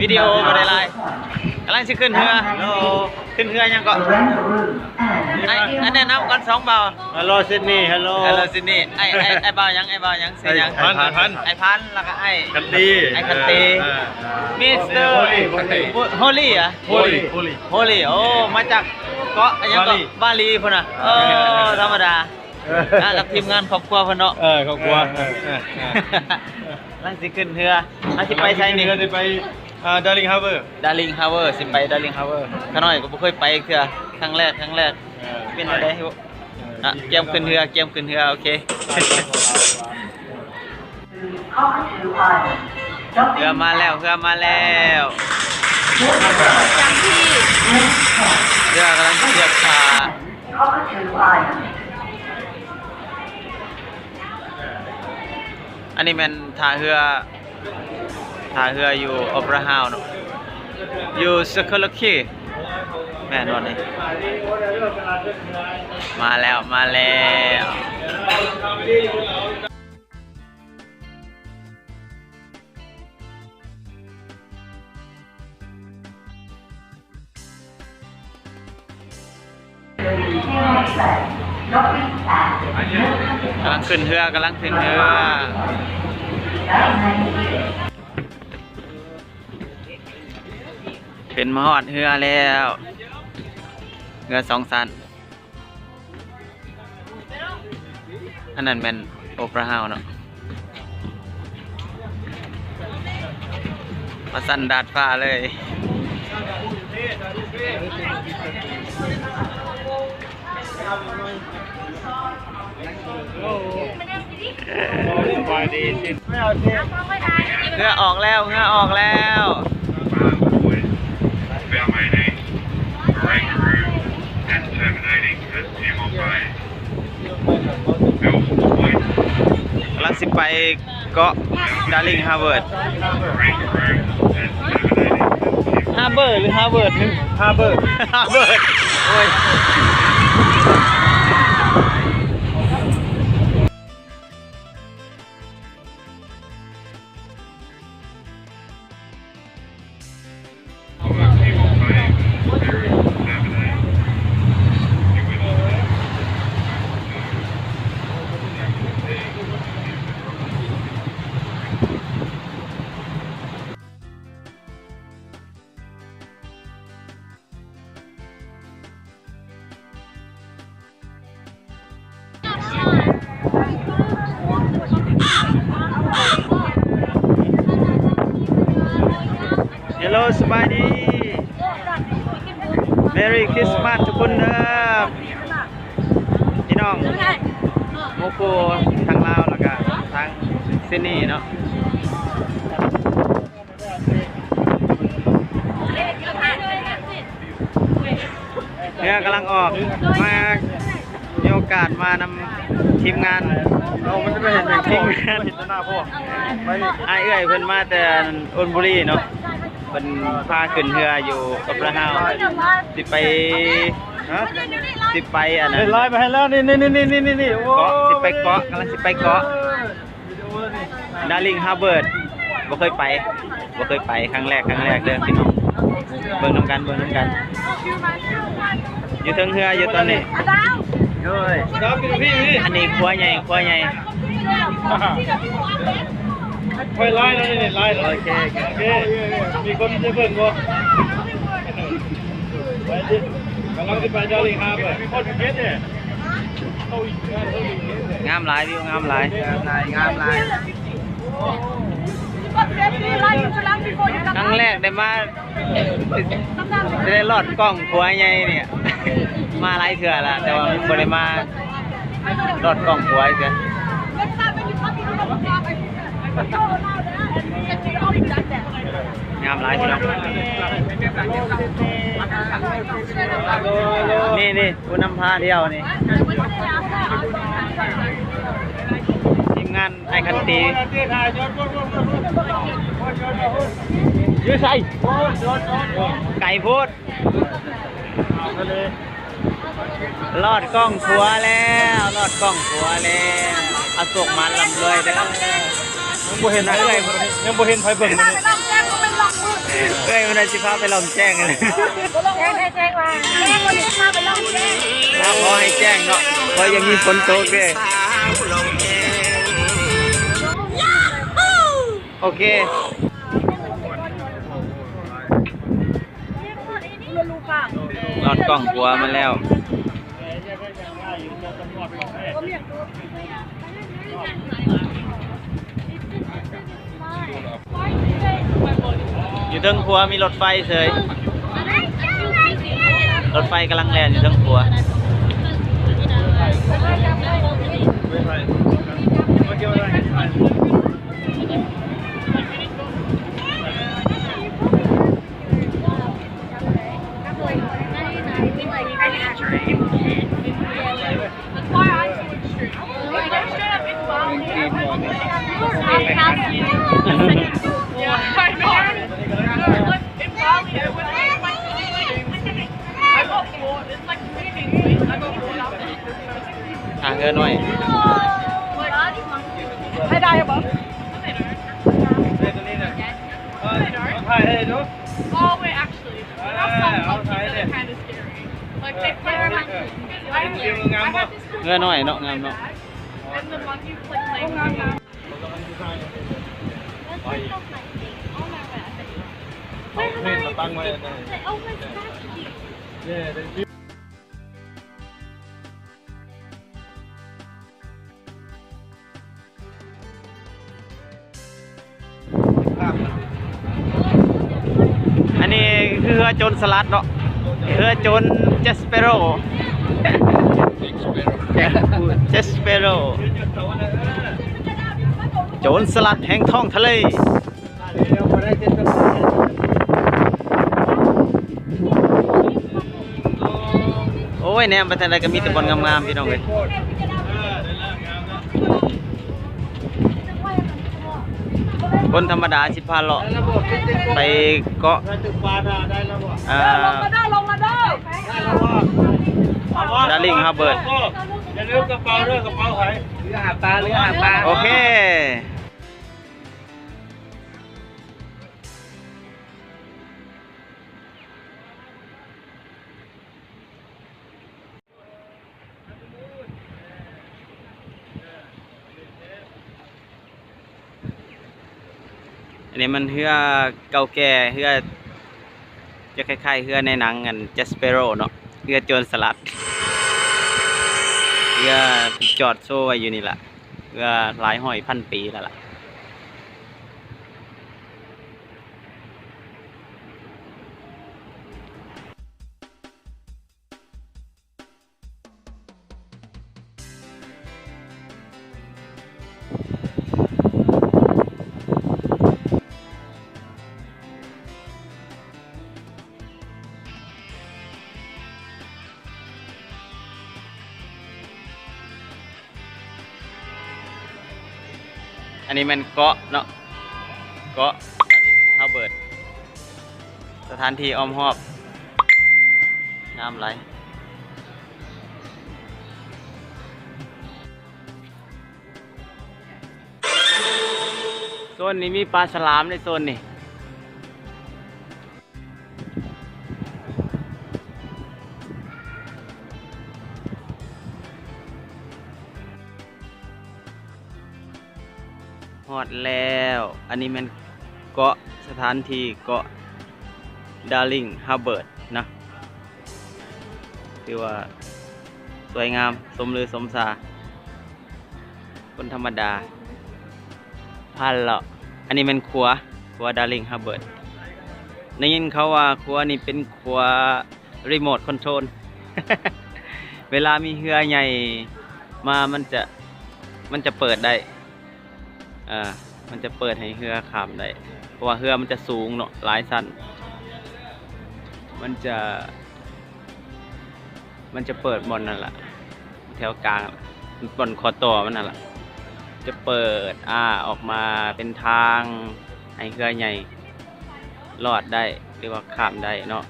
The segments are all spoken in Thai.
วิดีโอมาได้ไลน์กำลังจะขึ้นเรือขึ้นเรือยังก่อนอันแนะนำก่อน2 เบา ฮัลโหลซิดนีย์ฮัลโหล ฮัลโหลซิดนีย์ไอ้เบายังเสียยังไอ้พันแล้วก็ไอ้ คันตี คันตีมิสเตอร์โฮลี่อ่ะโฮลี่โอ้มาจากเกาะยังเกาะบาลีพุ่นน่ะธรรมดากับทีมงานครอบครัวพุ่นเนาะครอบครัวลังสิขึ้นเรือสิไปใช้นี่ จะไปดาริงฮาร์เบอร์สิไปดาริงฮาร์เบอร์ข้าน้อยก็บ่เคยไปเทื่อครั้งแรกเป็นอะไรเกมขึ้นเรือโอเคเรือมาแล้วเรือกำลังเทียบท่าอันนี้มันท่าเรืออยู่โอเปร่าเฮาส์เนาะอยู่สคอลคีแม่นอนนี่มาแล้วกำลังขึ้นเรือขึ้นมาฮอดเรือแล้วเรือ2 ชั้นอันนั้นเป็นโอเปร่าเฮาส์เนาะมาสั่นดาดฟ้าเลยเรือออกแล้วกำลังสิไปเกาะดาริงฮาร์เบิร์ดหรือฮาร์เบิร์ดโอ้ยฮัลโหลสบายดี Merry Christmas ทุกคนเด้อพี่น้องโมโกทางลาวแล้วก็ทางซิดนีย์เนาะเรือกำลังออกมามีโอกาสมานำทีมงานมันจะไปเห็นอย่างทีมงานหน้าพวกไอ้เอื้อยเพิ่นมาแต่อุบลบุรีเนาะเป็นพาขึ้นเรืออยู่กับพระเฮาสิไปอันนั้นไล่ไปให้แล้วนี่เกาะสิไปเกาะกำลังสิไปเกาะดาริงฮาร์เบิร์ดบ่เคยไปครั้งแรกเด้อพี่น้องเบิ่งน้ำกันอยู่เทิงเรืออยู่ตอนนี้อันนี้ครัวใหญ่ค่อยไล่แล้วนี่ไล่โอเคมีคนจะเบิ่งบ่ไปดิกำลังจะไปดาริงฮาร์เบิร์ดมีคนเพชรเนี่ยงามหลายวิวงามหลายครั้งแรกได้ลอดกล้องครัวใหญ่เนี่ยมาหลายเทื่อละแต่ว่าบ่ได้มาลอดกล้องครัวเทื่องามหลายพี่น้องนี่คุณนำพาเที่ยวนี่ทีมงานไอคันตียืดใส่ไก่พูด ลอดกล้องทัวร์แล้วลอดกล้องทัวร์แล้วอโศกมันลำเลยเด้อ ยังบ่เห็นนะยังบ่เห็นไผเบิ่งเลย เอ้ยมันสิพาไปลองแจ้งเลย แจ้งว่าแจ้งวันนี้พาไปลองแจ้ง ขอให้แจ้งเนาะเพราะยังมีฝนตกด้วยโอเคลอดกล้องทัวร์มาแล้วอยู่เทิงครัวมีรถไฟเฉยรถไฟกำลังแล่นอยู่เทิงครัวทางเงินหน่อยให้ได้ปะ ถ่ายให้ดู Oh wait, actually, we have some monkeys that are kind of scary. Like they play I have this เงินหน่อยเนาะงามเนาะ and the monkeys like playing with me. นี่ตั้งไว้ อันนี้คือเรือโจรสลัดเนาะเรือโจรเจสเปโร่เจสเปโร่โจรสลัดแห่งท้องทะเลโอ้ยแนมไปทางใดก็มีแต่บอลงามๆพี่น้องเลยคนธรรมดาสิพาเลาะไปเกาะดาริ่งฮาร์เบิร์ด อย่าลืมกระเป๋าด้วยกระเป๋าไผเรือหาปลาเรือหาปลา โอเคอันนี้มันเรือเก่าแก่เรือจะคล้ายๆเรือในหนังกันเจสเปโร่เนาะเรือโจรสลัดเรือจอดโซ่ไว้อยู่นี่แหละเรือหลายห้อยพันปีแล้วล่ะอันนี้มันเกาะเนาะเกาะฮาร์เบิร์ดสถานที่อ้อมรอบงามไรโซนนี้มีปลาฉลามในโซนนี้ฮอดแล้วอันนี้มันเกาะสถานที่เกาะดาริ่งฮาร์เบิร์ดนะคือว่าสวยงามสมฤสมสาคนธรรมดาพันเหรออันนี้มันครัวดาริ่งฮาร์เบิร์ดได้ยินเขาว่าครัวนี่เป็นครัวรีโมทคอนโทรล เวลามีเรือใหญ่มามันจะเปิดได้มันจะเปิดให้เรือข้ามได้เพราะว่าเรือมันจะสูงเนาะหลายชั้นมันจะเปิดบนนั่นแหละแถวกลางบนคอต่อมันนั่นแหละจะเปิดออกมาเป็นทางให้เรือใหญ่รอดได้หรือว่าข้ามได้เนาะ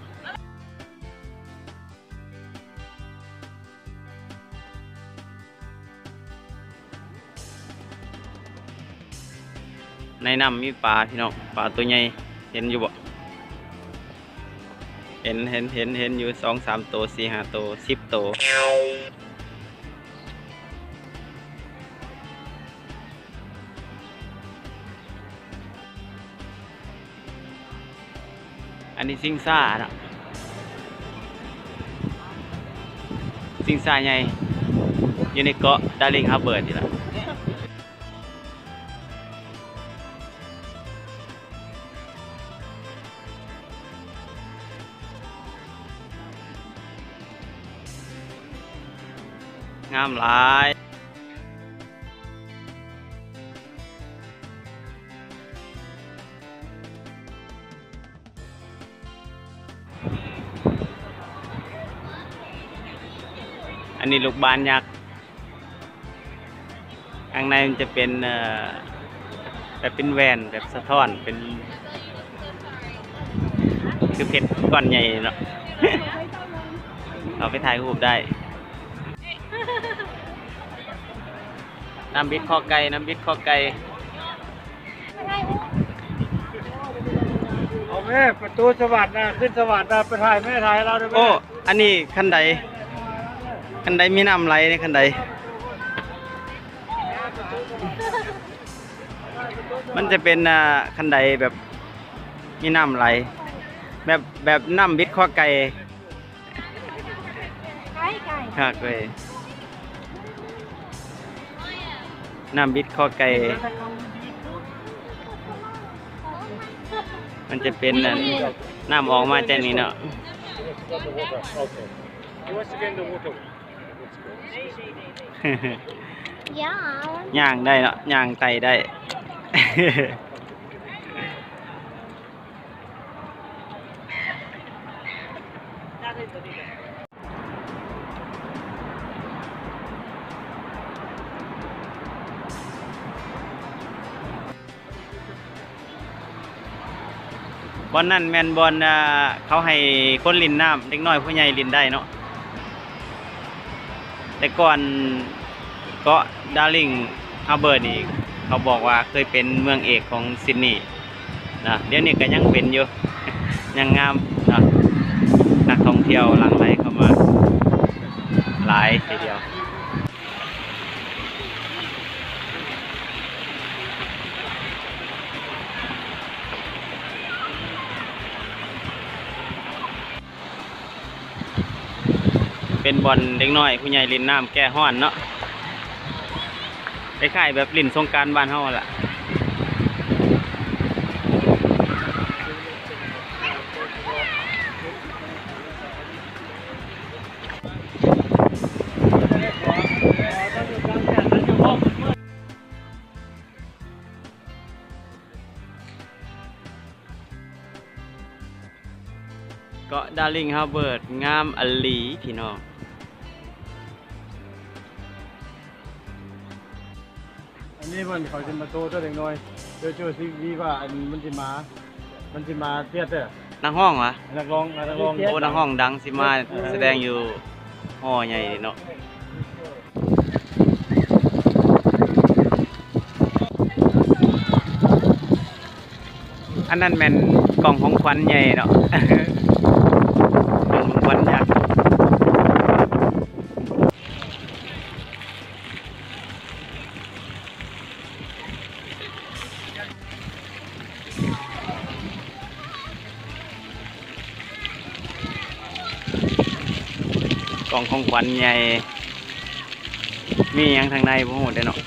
ในน้ำมีปลาพี่น้องปลาตัวใหญ่เห็นอยู่บ่เห็นอยู่2-3ตัว4-5ตัว10ตัวอันนี้ซิงซ่าเนาะซิงซ่าใหญ่อยู่ในเกาะดาริงฮาร์เบิร์ดนี่แหละงามหลายอันนี้ลูกบานยักษ์ข้างในมันจะเป็นแบบเป็นแวนแบบสะท้อนเป็นคือเพชรก้อนใหญ่เนาะ เราไปถ่ายรูปได้น้ำบิดคอไก่น้ำบิดคอไก่ เอาแม่ประตูสวัสดิ์นะขึ้นสวัสดิ์นะไปถ่ายแม่ถ่ายเราได้ไหม โอ้อันนี้คันใดมีน้ำไหลในคันใดมันจะเป็นคันใดแบบมีน้ำไหลแบบน้ำบิดคอไก่ ไก่ไก่ คักเลยน้ำบิดคอไก่มันจะเป็นน้ำออกมาจากนี้เนาะ ย่า ย่างได้เนาะย่างไตได้ บอลนั่นแมนบอลเขาให้คนลินน้ำเด็กน้อยผู้ใหญ่ลินได้เนาะแต่ก่อนเกาะดาริงฮาร์เบิร์ดนี่เขาบอกว่าเคยเป็นเมืองเอกของซิดนีย์นะเดี๋ยวนี้ก็ยังเป็นอยู่ ยังงามนะนักท่องเที่ยวหลั่งไหลเข้ามาหลายทีเดียวเป็นบอลเด็กน้อยผู้ใหญ่ลินน้ำแก้ห้อนเนาะคล้ายๆแบบลินสงกรานต์บ้านเฮาล่ะเกาะดาริงฮาร์เบิร์ดงามอลีพี่น้องอันนี้มันเขาจะมาโตตัวเด็กน้อยเดี๋ยวช่วยซิวีว่าอันมันจะมาเตี้ยเด้อ นักห้องวะ นักร้อง โอ้นักห้องดังสิมาแสดงอยู่หอใหญ่เนาะอันนั้นแม่นกล่องของขวัญใหญ่เนาะ กล่องของขวัญยักษ์กล่องของขวัญใหญ่มีหยังทางในบ่ฮู้เด้อเนาะ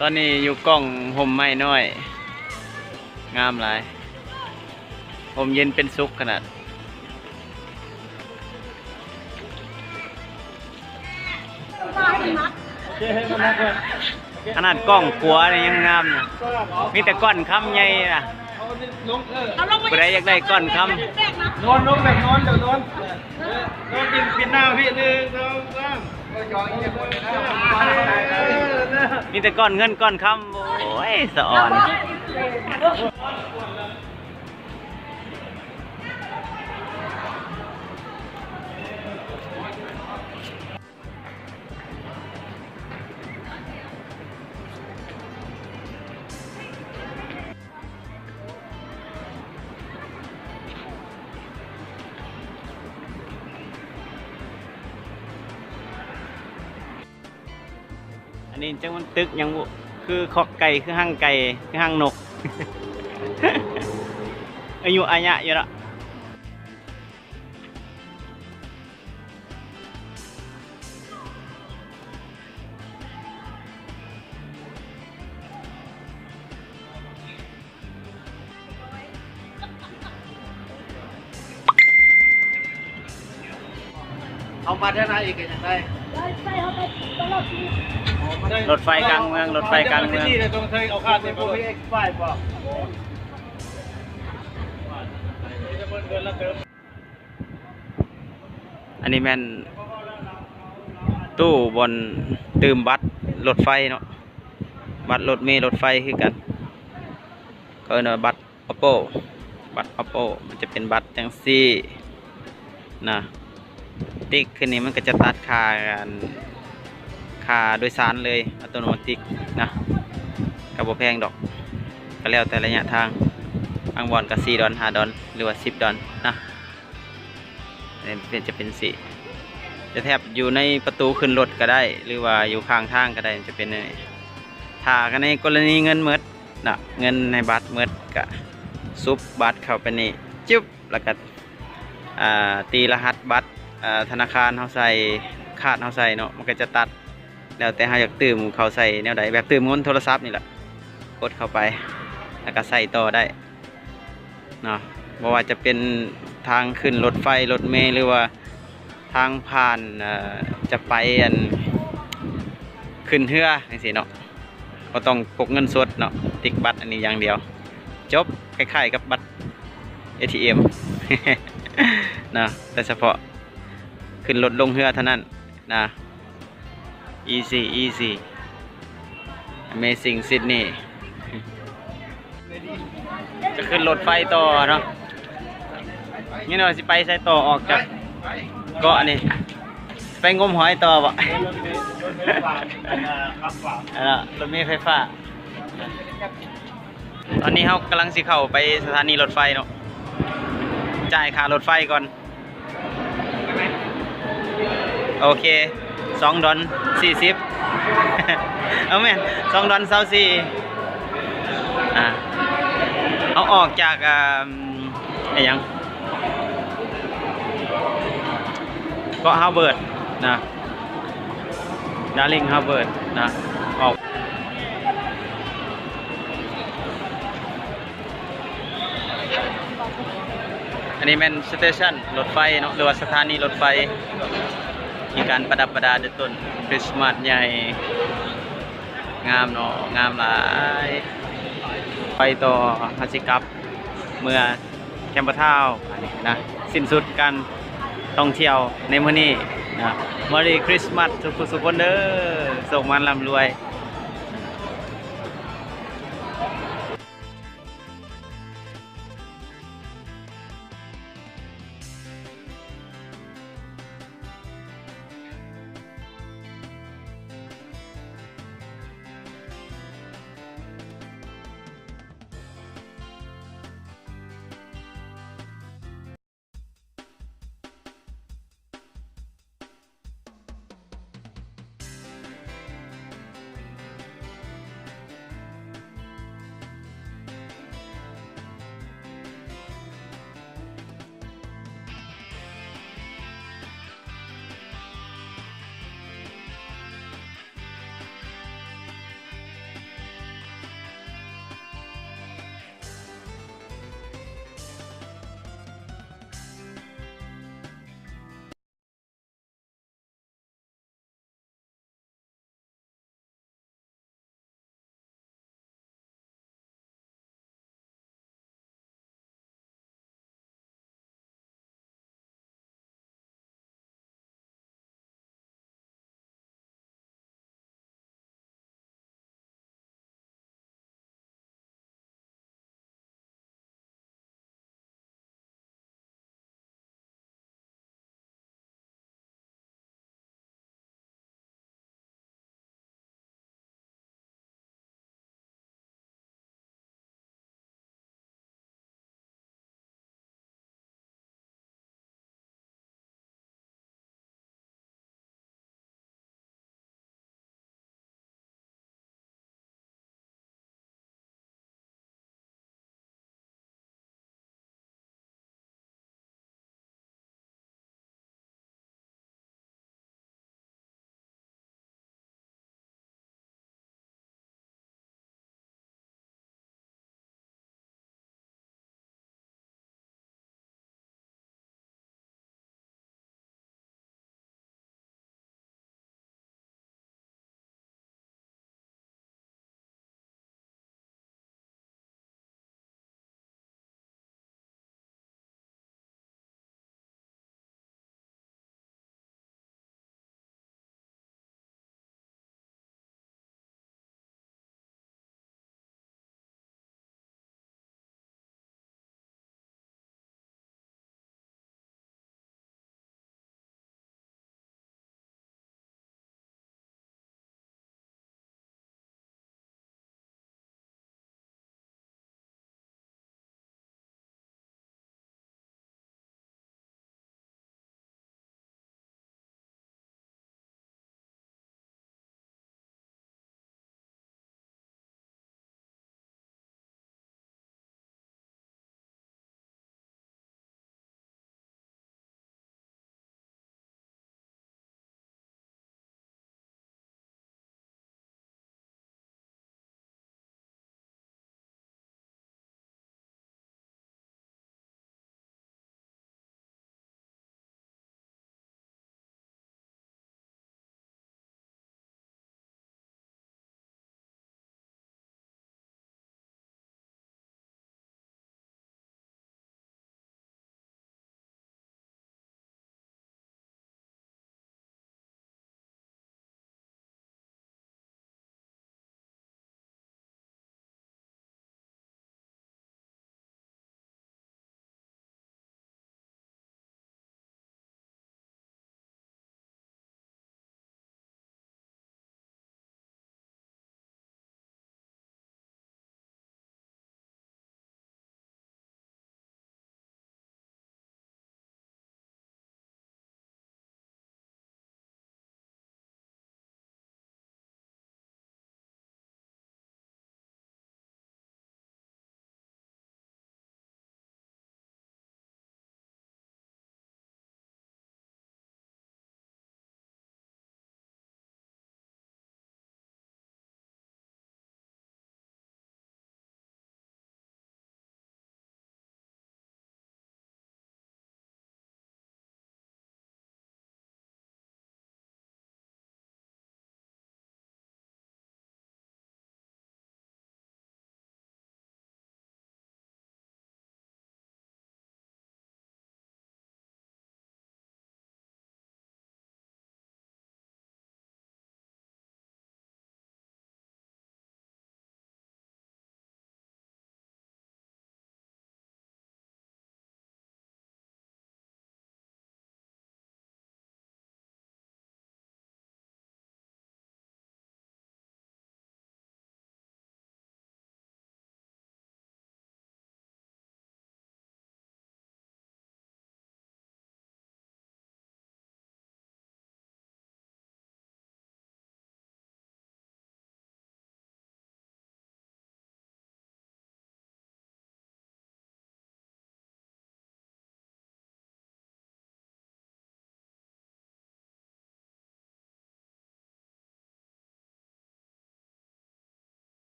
ตอนนี้อยู่กล้องห่มไม้น้อยงามหลายห่มเย็นเป็นสุขขนาดขนาดกล้องกัวนี่ยังงามนะมีแต่ก้อนคำใหญ่นะผู้ใดอยากได้ก้อนคำ นอนลงแบบนอนเดี๋ยวนอนกินปิดหน้าพี่1 2 3มีแต่ก้อนเงินก้อนคำโอ้ยสะอ่อน อันนี้จังมันตึกยังบ่คือคอกไก่คือห้างไก่คือห้างนก อายุอายะอยู่ละเอามาเท่าไหร่อีกกันยังได้รถไฟกลางเมืองรถไฟกลางเมือง ที่ตรงเคยเอาคาดในพวกเอ็กซ์ไฟป่ะ อันนี้แม่นตู้บนตื่มบัตรรถไฟเนาะบัตรรถเมล์รถไฟคือกันก็เนาะบัตร Oppo บัตร Oppo มันจะเป็นบัตรจังซี่นะติ๊กขึ้นนี้มันก็จะตัดค่าโดยสารเลยอัตโนมัตินะก็บ่แพงดอกก็แล้วแต่ระยะทางบางบ่อนก็4 ดอล 5 ดอลหรือว่า10 ดอลนะจะเป็นสีจะแทบอยู่ในประตูขึ้นรถก็ได้หรือว่าอยู่ข้างทางก็ได้จะเป็นถ้ากันในกรณีเงินเมิดนะเงินในบัตรเมิดก็ซุปบัตรเข้าไปนี่จุ๊บแล้วก็ตีรหัสบัตรธนาคารเขาใส่คาดเขาใส่เนาะมันก็จะตัดแล้วแต่เขาอยากตื่มเขาใส่แนวใดแบบตื่มเงินโทรศัพท์นี่แหละกดเข้าไปแล้วก็ใส่ต่อได้เนาะบ่ว่าจะเป็นทางขึ้นรถไฟรถเมล์หรือว่าทางผ่านจะไปขึ้นเรือจังซี่เนาะก็ต้องพกเงินสดเนาะติ๊กบัตรอันนี้อย่างเดียวจบคล้ายๆกับบัตร ATM นะแต่เฉพาะขึ้นรถลงเรือเท่านั้นนะ easy amazing Sydney จะขึ้นรถไฟต่อเนาะนี่เนาะสิไปใส่ต่อออกจากเกาะนี่ไปงมหอยต่อบ่รถเมล์ไฟฟ้าตอนนี้เขากำลังสิเข้าไปสถานีรถไฟเนาะจ่ายค่ารถไฟก่อนโอเค2 ดอล 40 เอาแม่น2 ดอล 24เอาออกจากอะไรยังเกาะฮาร์เบิร์ดนะดาร์ลิงฮาร์เบิร์ดนะออกอันนี้เป็นสเตชันรถไฟเนาะหรือว่าสถานีรถไฟมีการประดับประดาด้วยต้นคริสต์มาสใหญ่งามเนาะงามหลายไปต่อฮัสิกับเมื่อแคมป์ท่าวนะสิ้นสุดการท่องเที่ยวในมื้อนี้นะMerry Christmas ทุกคนเด้อส่งมันร่ำรวย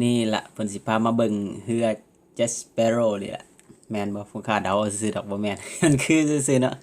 นี่ล่ะเพิ่นสิพามาเบิ่งเรือ Jack Sparrow นี่ล่ะแม่นบ่ผู้ค่าเดาซื่อๆดอกบ่แม่น มันคือซื่อๆเนาะ